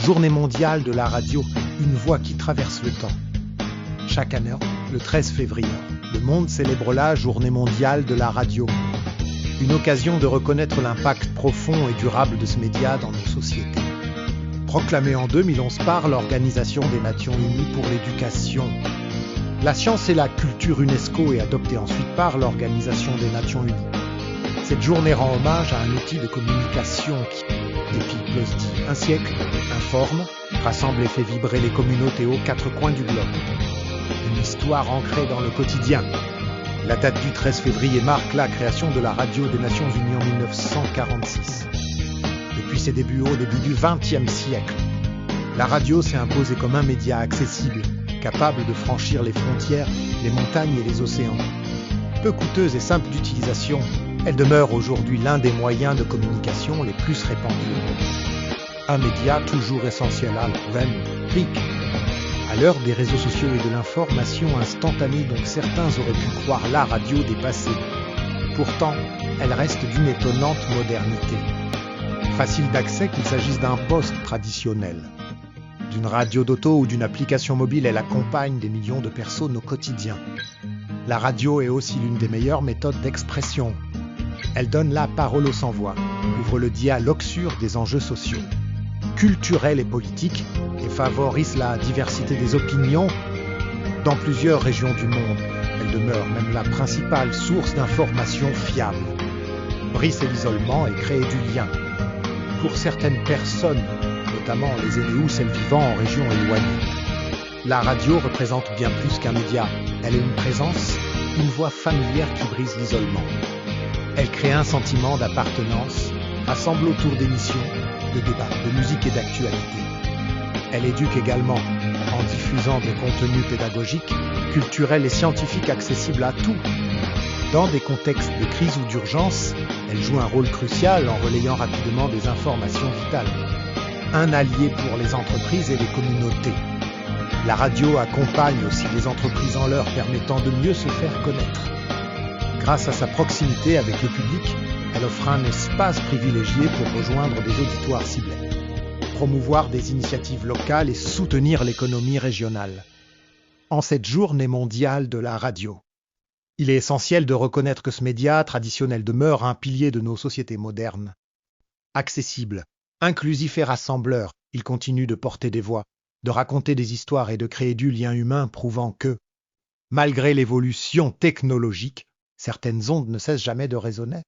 Journée mondiale de la radio, une voix qui traverse le temps. Chaque année, le 13 février, le monde célèbre la Journée mondiale de la radio. Une occasion de reconnaître l'impact profond et durable de ce média dans nos sociétés. Proclamée en 2011 par l'Organisation des Nations Unies pour l'éducation. La science et la culture UNESCO et adoptée ensuite par l'Organisation des Nations Unies. Cette journée rend hommage à un outil de communication qui, depuis plus d'un siècle, informe, rassemble et fait vibrer les communautés aux quatre coins du globe. Une histoire ancrée dans le quotidien. La date du 13 février marque la création de la Radio des Nations Unies en 1946. Depuis ses débuts au début du XXe siècle, la radio s'est imposée comme un média accessible, capable de franchir les frontières, les montagnes et les océans. Peu coûteuse et simple d'utilisation, elle demeure aujourd'hui l'un des moyens de communication les plus répandus. Un média toujours essentiel à l'Olympique. À l'heure des réseaux sociaux et de l'information instantanée dont certains auraient pu croire la radio dépassée. Pourtant, elle reste d'une étonnante modernité. Facile d'accès qu'il s'agisse d'un poste traditionnel. D'une radio d'auto ou d'une application mobile, elle accompagne des millions de personnes au quotidien. La radio est aussi l'une des meilleures méthodes d'expression. Elle donne la parole aux sans-voix, ouvre le dialogue sur des enjeux sociaux, culturels et politiques, et favorise la diversité des opinions dans plusieurs régions du monde. Elle demeure même la principale source d'informations fiables. Briser l'isolement et créer du lien. Pour certaines personnes, notamment les aînés ou celles vivant en régions éloignées, la radio représente bien plus qu'un média. Elle est une présence, une voix familière qui brise l'isolement. Elle crée un sentiment d'appartenance, rassemble autour d'émissions, de débats, de musique et d'actualité. Elle éduque également, en diffusant des contenus pédagogiques, culturels et scientifiques accessibles à tous. Dans des contextes de crise ou d'urgence, elle joue un rôle crucial en relayant rapidement des informations vitales. Un allié pour les entreprises et les communautés. La radio accompagne aussi les entreprises en leur permettant de mieux se faire connaître. Grâce à sa proximité avec le public, elle offre un espace privilégié pour rejoindre des auditoires ciblés, promouvoir des initiatives locales et soutenir l'économie régionale. En cette journée mondiale de la radio, il est essentiel de reconnaître que ce média traditionnel demeure un pilier de nos sociétés modernes. Accessible, inclusif et rassembleur, il continue de porter des voix, de raconter des histoires et de créer du lien humain, prouvant que, malgré l'évolution technologique, certaines ondes ne cessent jamais de résonner.